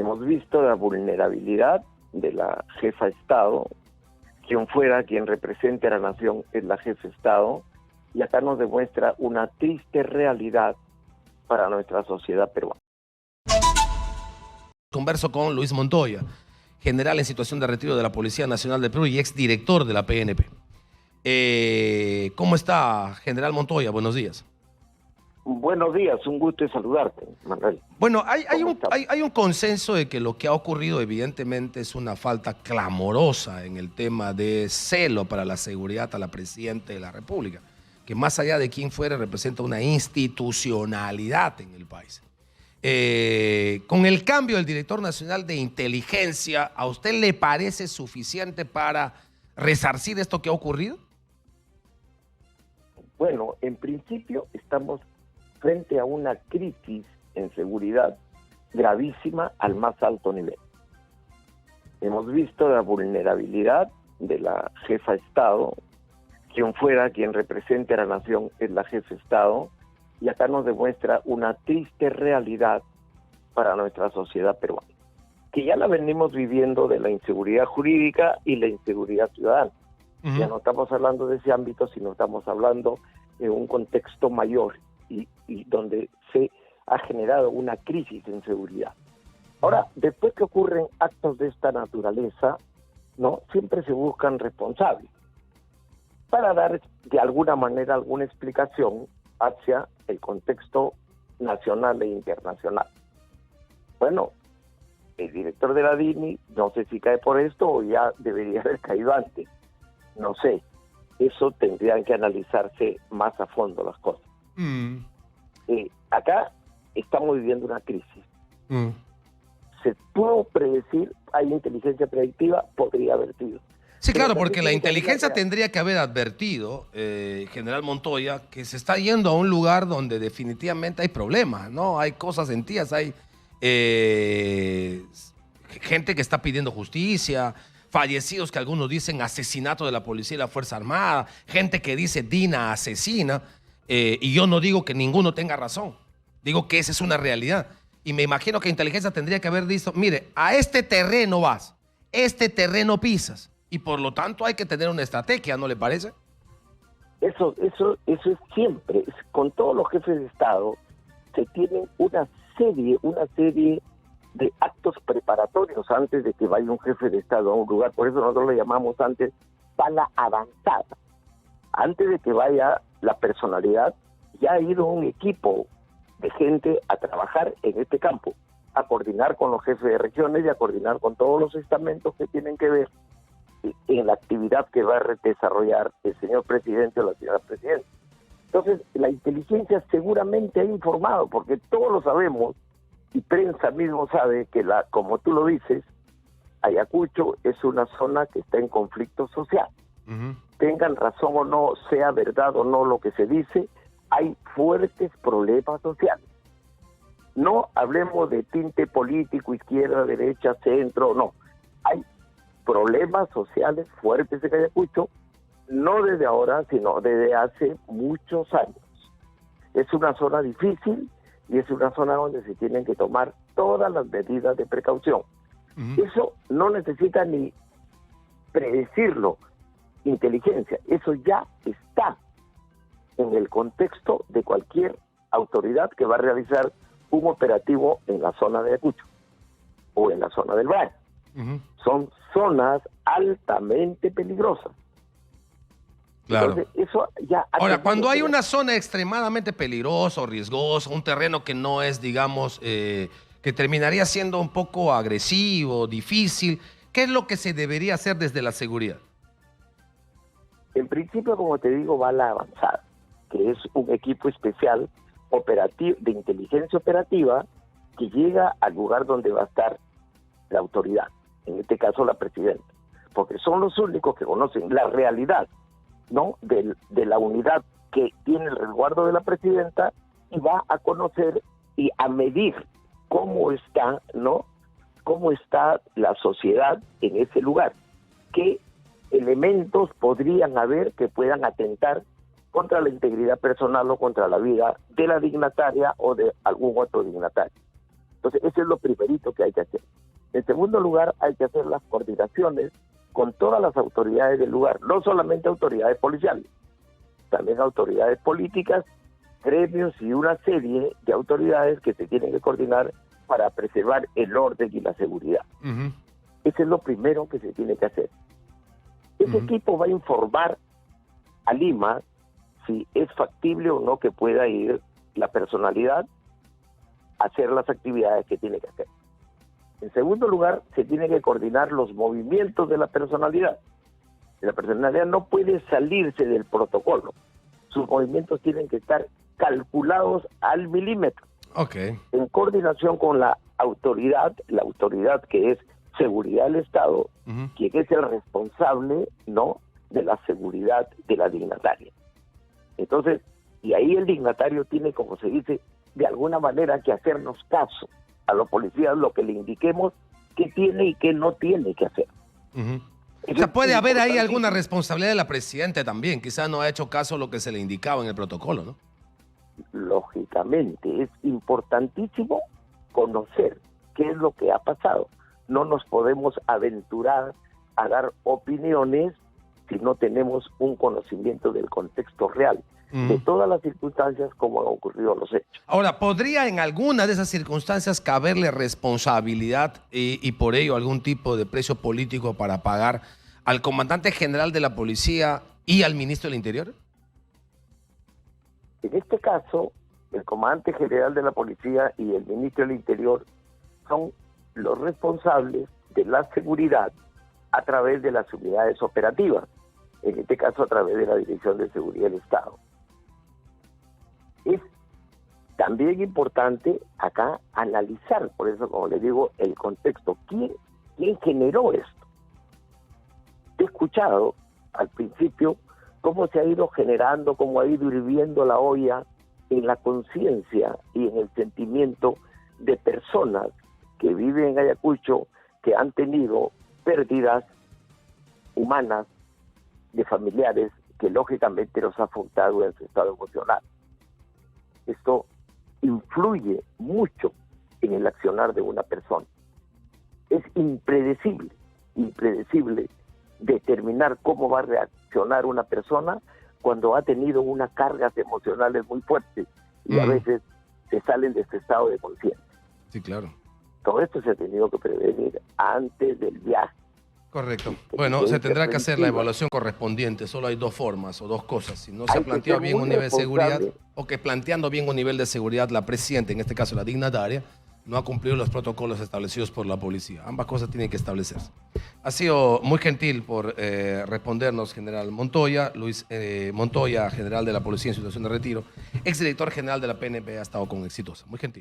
Hemos visto la vulnerabilidad de la jefa de Estado. Quien fuera quien represente a la nación es la jefa de Estado, y acá nos demuestra una triste realidad para nuestra sociedad peruana. Converso con Luis Montoya, general en situación de retiro de la Policía Nacional del Perú y exdirector de la PNP. ¿Cómo está, general Montoya? Buenos días. Buenos días, un gusto de saludarte, Manuel. Bueno, hay un consenso de que lo que ha ocurrido evidentemente es una falta clamorosa en el tema de celo para la seguridad a la Presidenta de la República, que más allá de quién fuera representa una institucionalidad en el país. Con el cambio del director nacional de inteligencia, ¿a usted le parece suficiente para resarcir esto que ha ocurrido? Bueno, en principio estamos frente a una crisis en seguridad gravísima al más alto nivel. Hemos visto la vulnerabilidad de la jefa de Estado. Quien fuera quien represente a la nación es la jefa de Estado, y acá nos demuestra una triste realidad para nuestra sociedad peruana, que ya la venimos viviendo, de la inseguridad jurídica y la inseguridad ciudadana. Ya no estamos hablando de ese ámbito, sino estamos hablando de un contexto mayor y donde se ha generado una crisis en seguridad. Ahora, después que ocurren actos de esta naturaleza, ¿no?, siempre se buscan responsables para dar de alguna manera alguna explicación hacia el contexto nacional e internacional. Bueno, el director de la DINI, no sé si cae por esto o ya debería haber caído antes, no sé. Eso tendrían que analizarse más a fondo las cosas. Acá estamos viviendo una crisis. ¿Se pudo predecir? ¿Hay inteligencia predictiva? Podría haber sido. Sí, claro, porque la inteligencia tendría que haber advertido, general Montoya, que se está yendo a un lugar donde definitivamente hay problemas, ¿no? Hay cosas sentidas, hay gente que está pidiendo justicia, fallecidos que algunos dicen asesinato de la policía y la Fuerza Armada, gente que dice Dina asesina, y yo no digo que ninguno tenga razón, digo que esa es una realidad. Y me imagino que inteligencia tendría que haber dicho, mire, a este terreno vas, este terreno pisas, y por lo tanto hay que tener una estrategia, ¿no le parece? Eso es siempre, con todos los jefes de Estado, se tienen una serie de actos preparatorios antes de que vaya un jefe de Estado a un lugar. Por eso nosotros le llamamos antes bala avanzada. Antes de que vaya la personalidad, ya ha ido un equipo de gente a trabajar en este campo, a coordinar con los jefes de regiones y a coordinar con todos los estamentos que tienen que ver en la actividad que va a desarrollar el señor presidente o la señora presidenta. Entonces, la inteligencia seguramente ha informado, porque todos lo sabemos, y prensa mismo sabe que, como tú lo dices, Ayacucho es una zona que está en conflicto social. Tengan razón o no, sea verdad o no lo que se dice, hay fuertes problemas sociales. No hablemos de tinte político, izquierda, derecha, centro, no. Hay problemas sociales fuertes en Ayacucho, no desde ahora, sino desde hace muchos años. Es una zona difícil y es una zona donde se tienen que tomar todas las medidas de precaución. Eso no necesita ni predecirlo inteligencia, eso ya está en el contexto de cualquier autoridad que va a realizar un operativo en la zona de Ayacucho o en la zona del Valle. Son zonas altamente peligrosas. Claro. Entonces, eso ya... Ahora, cuando hay una zona extremadamente peligrosa o riesgosa, un terreno que no es, digamos, que terminaría siendo un poco agresivo, difícil, ¿qué es lo que se debería hacer desde la seguridad? En principio, como te digo, va la avanzada, que es un equipo especial operativo de inteligencia operativa que llega al lugar donde va a estar la autoridad, en este caso la presidenta, porque son los únicos que conocen la realidad, ¿no?, de la unidad que tiene el resguardo de la presidenta, y va a conocer y a medir cómo está, ¿no?, cómo está la sociedad en ese lugar, qué elementos podrían haber que puedan atentar contra la integridad personal o contra la vida de la dignataria o de algún otro dignatario. Entonces, eso es lo primerito que hay que hacer. En segundo lugar, hay que hacer las coordinaciones con todas las autoridades del lugar, no solamente autoridades policiales, también autoridades políticas, gremios y una serie de autoridades que se tienen que coordinar para preservar el orden y la seguridad. Eso es lo primero que se tiene que hacer. Ese equipo va a informar a Lima si es factible o no que pueda ir la personalidad a hacer las actividades que tiene que hacer. En segundo lugar, se tiene que coordinar los movimientos de la personalidad. La personalidad no puede salirse del protocolo. Sus movimientos tienen que estar calculados al milímetro. En coordinación con la autoridad que es seguridad del Estado, quien es el responsable, ¿no?, de la seguridad de la dignataria. Entonces, y ahí el dignatario tiene, como se dice, de alguna manera que hacernos caso a los policías, lo que le indiquemos que tiene y que no tiene que hacer. O sea, puede haber ahí alguna responsabilidad de la presidenta también. Quizás no ha hecho caso a lo que se le indicaba en el protocolo, ¿no? Lógicamente, es importantísimo conocer qué es lo que ha pasado. No nos podemos aventurar a dar opiniones si no tenemos un conocimiento del contexto real, de todas las circunstancias como han ocurrido los hechos. Ahora, ¿podría en alguna de esas circunstancias caberle responsabilidad y por ello algún tipo de precio político para pagar al comandante general de la policía y al ministro del Interior? En este caso, el comandante general de la policía y el ministro del Interior son los responsables de la seguridad a través de las unidades operativas, en este caso a través de la Dirección de Seguridad del Estado. Es también importante acá analizar, por eso como le digo, el contexto. ¿Quién generó esto? He escuchado al principio cómo se ha ido generando, cómo ha ido hirviendo la olla en la conciencia y en el sentimiento de personas que viven en Ayacucho, que han tenido pérdidas humanas de familiares que lógicamente los ha afectado en su estado emocional. Esto influye mucho en el accionar de una persona. Es impredecible determinar cómo va a reaccionar una persona cuando ha tenido unas cargas emocionales muy fuertes y a veces se salen de este estado de conciencia. Sí, claro. Todo esto se ha tenido que prevenir antes del viaje. Correcto. Bueno, se tendrá que hacer la evaluación correspondiente. Solo hay dos formas o dos cosas. Si no se ha planteado bien un nivel de seguridad, o que planteando bien un nivel de seguridad la presidenta, en este caso la dignataria, no ha cumplido los protocolos establecidos por la policía. Ambas cosas tienen que establecerse. Ha sido muy gentil por respondernos, general Montoya. Luis Montoya, general de la Policía en situación de retiro, exdirector general de la PNP, ha estado con Exitosa. Muy gentil.